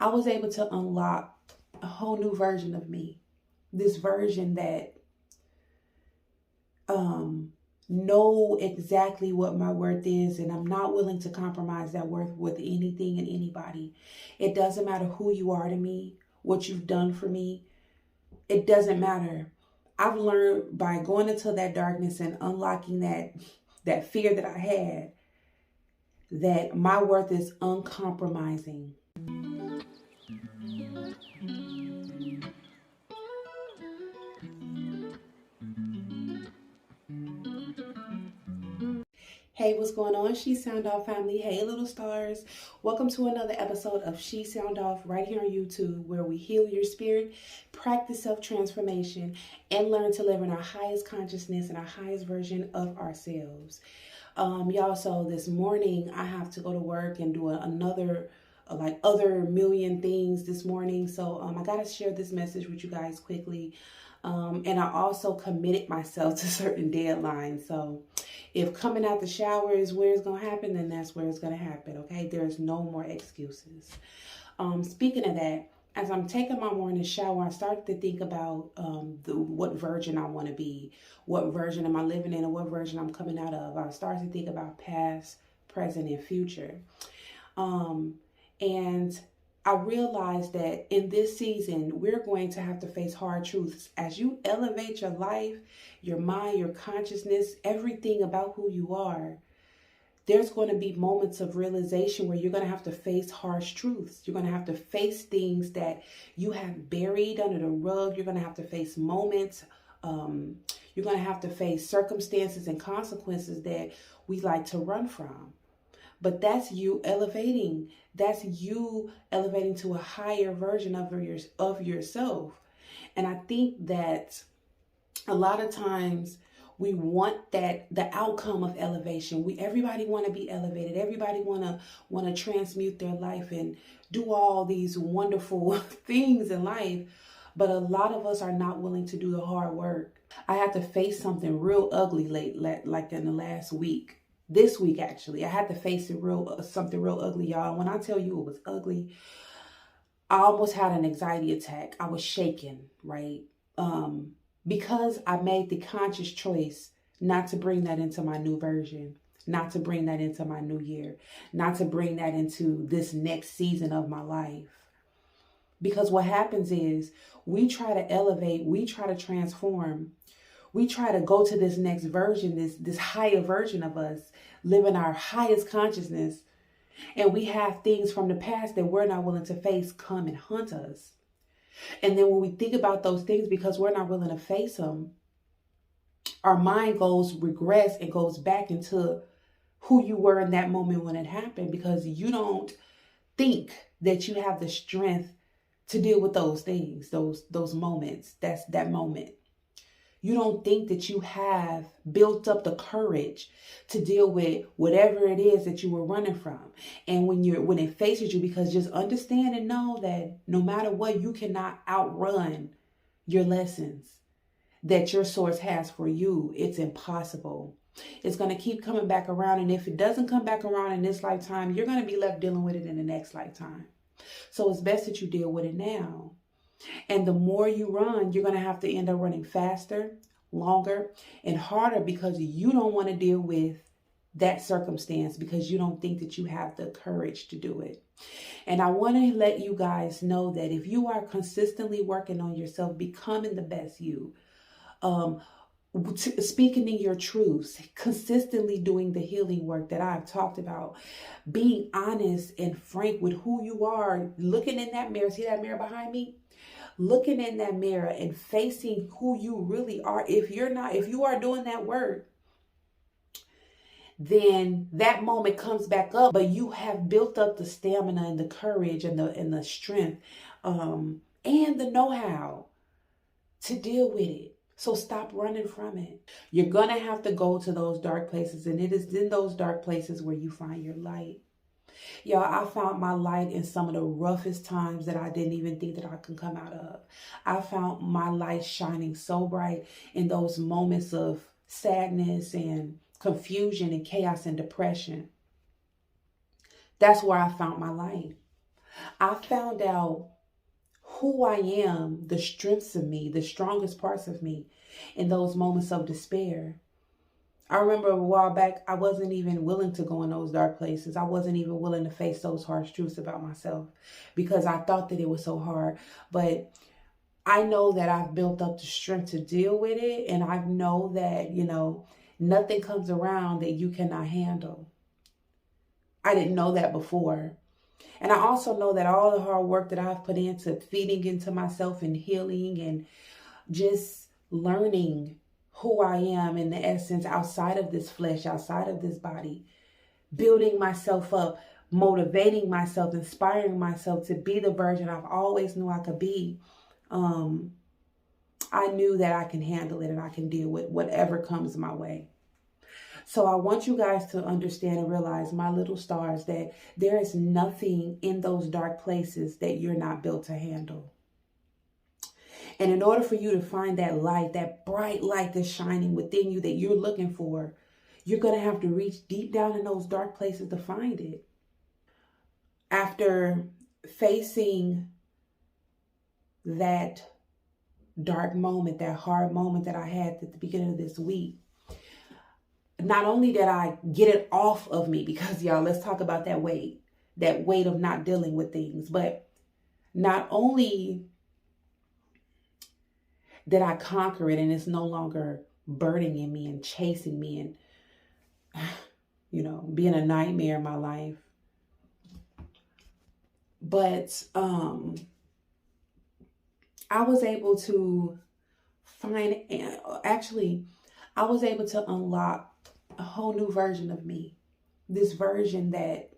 I was able to unlock a whole new version of me. This version that know exactly what my worth is, and I'm not willing to compromise that worth with anything and anybody. It doesn't matter who you are to me, what you've done for me. It doesn't matter. I've learned by going into that darkness and unlocking that fear that I had, that my worth is uncompromising. Hey, what's going on? She Sound Off family. Hey, little stars. Welcome to another episode of She Sound Off right here on YouTube, where we heal your spirit, practice self-transformation, and learn to live in our highest consciousness and our highest version of ourselves. Y'all, so this morning I have to go to work and do another other million things this morning. So I got to share this message with you guys quickly. And I also committed myself to certain deadlines. So if coming out the shower is where it's going to happen, then that's where it's going to happen. Okay. There's no more excuses. Speaking of that, as I'm taking my morning shower, I started to think about what version I want to be. What version am I living in, and what version I'm coming out of. I started to think about past, present, and future. And I realized that in this season, we're going to have to face hard truths. As you elevate your life, your mind, your consciousness, everything about who you are, there's going to be moments of realization where you're going to have to face harsh truths. You're going to have to face things that you have buried under the rug. You're going to have to face moments. You're going to have to face circumstances and consequences that we like to run from. But that's you elevating. That's you elevating to a higher version of yourself. And I think that a lot of times we want the outcome of elevation. Everybody want to be elevated. Everybody want to transmute their life and do all these wonderful things in life. But a lot of us are not willing to do the hard work. I had to face something real ugly like in the last week. This week, actually, I had to face something real ugly, y'all. And when I tell you it was ugly, I almost had an anxiety attack. I was shaking, right? Because I made the conscious choice not to bring that into my new version, not to bring that into my new year, not to bring that into this next season of my life. Because what happens is we try to elevate, we try to transform. We try to go to this next version, this higher version of us, living our highest consciousness. And we have things from the past that we're not willing to face come and hunt us. And then when we think about those things, because we're not willing to face them, our mind regress and goes back into who you were in that moment when it happened, because you don't think that you have the strength to deal with those things, those moments. That's that moment. You don't think that you have built up the courage to deal with whatever it is that you were running from. And when it faces you, because just understand and know that no matter what, you cannot outrun your lessons that your source has for you. It's impossible. It's going to keep coming back around. And if it doesn't come back around in this lifetime, you're going to be left dealing with it in the next lifetime. So it's best that you deal with it now. And the more you run, you're going to have to end up running faster, longer, and harder, because you don't want to deal with that circumstance, because you don't think that you have the courage to do it. And I want to let you guys know that if you are consistently working on yourself, becoming the best you, speaking in your truths, consistently doing the healing work that I've talked about, being honest and frank with who you are, looking in that mirror, see that mirror behind me? Looking in that mirror and facing who you really are. If you are doing that work, then that moment comes back up, but you have built up the stamina and the courage and the strength, and the know-how to deal with it. So stop running from it. You're going to have to go to those dark places, and it is in those dark places where you find your light. Y'all, I found my light in some of the roughest times that I didn't even think that I could come out of. I found my light shining so bright in those moments of sadness and confusion and chaos and depression. That's where I found my light. I found out who I am, the strengths of me, the strongest parts of me in those moments of despair. I remember a while back, I wasn't even willing to go in those dark places. I wasn't even willing to face those harsh truths about myself because I thought that it was so hard. But I know that I've built up the strength to deal with it. And I know that, nothing comes around that you cannot handle. I didn't know that before. And I also know that all the hard work that I've put into feeding into myself and healing and just learning who I am in the essence outside of this flesh, outside of this body, building myself up, motivating myself, inspiring myself to be the version I've always knew I could be. I knew that I can handle it and I can deal with whatever comes my way. So I want you guys to understand and realize, my little stars, that there is nothing in those dark places that you're not built to handle. And in order for you to find that light, that bright light that's shining within you that you're looking for, you're going to have to reach deep down in those dark places to find it. After facing that dark moment, that hard moment that I had at the beginning of this week, not only did I get it off of me, because y'all, let's talk about that weight of not dealing with things, but not only did I conquer it and it's no longer burdening me and chasing me and, being a nightmare in my life, but I was able to I was able to unlock a whole new version of me. This version that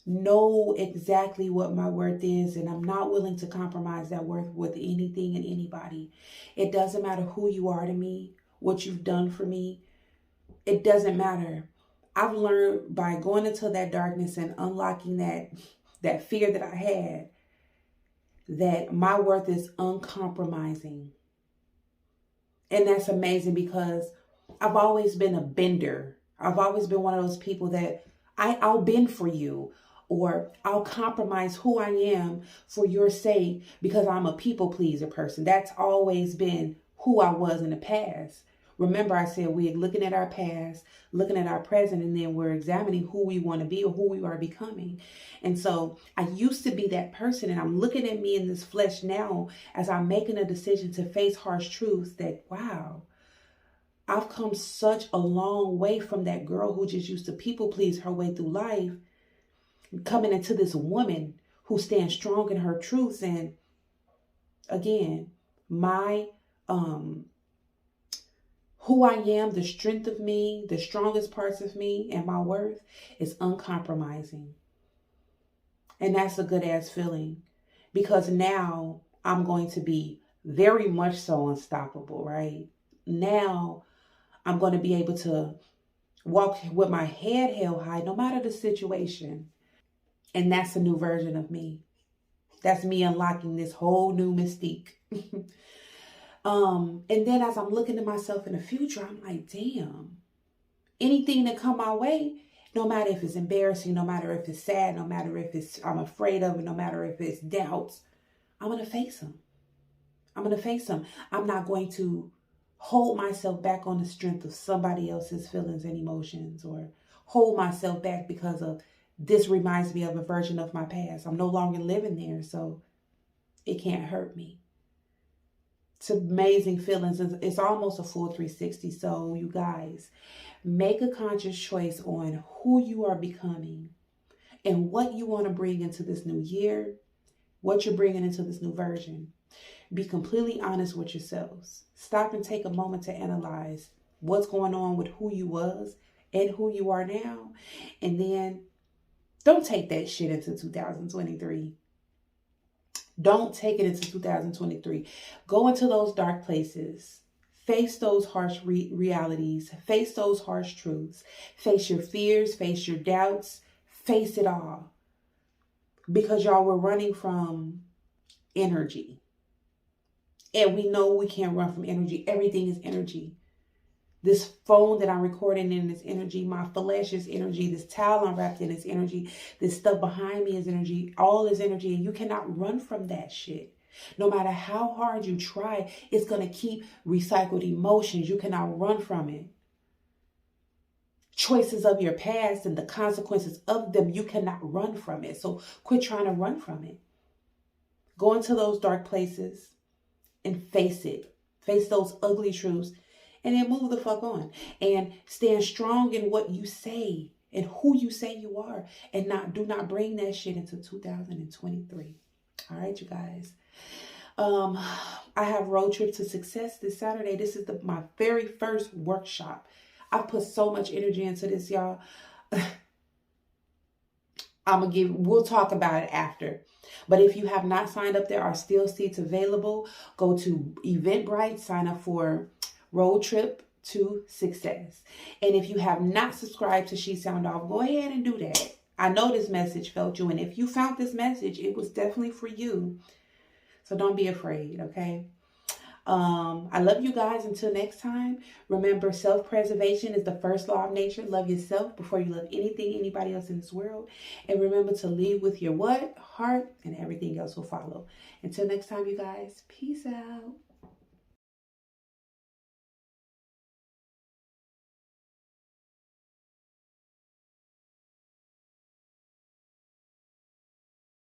know exactly what my worth is, and I'm not willing to compromise that worth with anything and anybody. It doesn't matter who you are to me, what you've done for me. It doesn't matter. I've learned by going into that darkness and unlocking that fear that I had, that my worth is uncompromising. And that's amazing because I've always been a bender. I've always been one of those people that I'll bend for you, or I'll compromise who I am for your sake because I'm a people pleaser person. That's always been who I was in the past. Remember, I said we're looking at our past, looking at our present, and then we're examining who we want to be or who we are becoming. And so I used to be that person, and I'm looking at me in this flesh now as I'm making a decision to face harsh truths that, wow, I've come such a long way from that girl who just used to people please her way through life, coming into this woman who stands strong in her truths. And again, my who I am, the strength of me, the strongest parts of me, and my worth is uncompromising. And that's a good ass feeling, because now I'm going to be very much so unstoppable, right? Now I'm going to be able to walk with my head held high no matter the situation. And that's a new version of me. That's me unlocking this whole new mystique. And then as I'm looking at myself in the future, I'm like, damn, anything that come my way, no matter if it's embarrassing, no matter if it's sad, no matter if I'm afraid of it, no matter if it's doubts, I'm going to face them. I'm going to face them. I'm not going to hold myself back on the strength of somebody else's feelings and emotions, or hold myself back because of this reminds me of a version of my past. I'm no longer living there, so it can't hurt me. It's amazing feelings. It's almost a full 360. So you guys, make a conscious choice on who you are becoming and what you want to bring into this new year, what you're bringing into this new version. Be completely honest with yourselves. Stop and take a moment to analyze what's going on with who you was and who you are now. And then don't take that shit into 2023. Don't take it into 2023. Go into those dark places. Face those harsh realities. Face those harsh truths. Face your fears. Face your doubts. Face it all. Because y'all, we're running from energy. And we know we can't run from energy. Everything is energy. This phone that I'm recording in is energy. My flesh is energy. This towel I'm wrapped in is energy. This stuff behind me is energy. All is energy. And you cannot run from that shit. No matter how hard you try, it's going to keep recycled emotions. You cannot run from it. Choices of your past and the consequences of them, you cannot run from it. So quit trying to run from it. Go into those dark places and face it. Face those ugly truths. And then move the fuck on. And stand strong in what you say and who you say you are. And do not bring that shit into 2023. All right, you guys. I have Road Trip to Success this Saturday. This is my very first workshop. I put so much energy into this, y'all. We'll talk about it after. But if you have not signed up, there are still seats available. Go to Eventbrite, sign up for Road Trip to Success. And if you have not subscribed to She Sound Off, go ahead and do that. I know this message felt you. And if you found this message, it was definitely for you. So don't be afraid, okay? I love you guys. Until next time, remember, self-preservation is the first law of nature. Love yourself before you love anything, anybody else in this world. And remember to lead with your what? Heart, and everything else will follow. Until next time, you guys, peace out.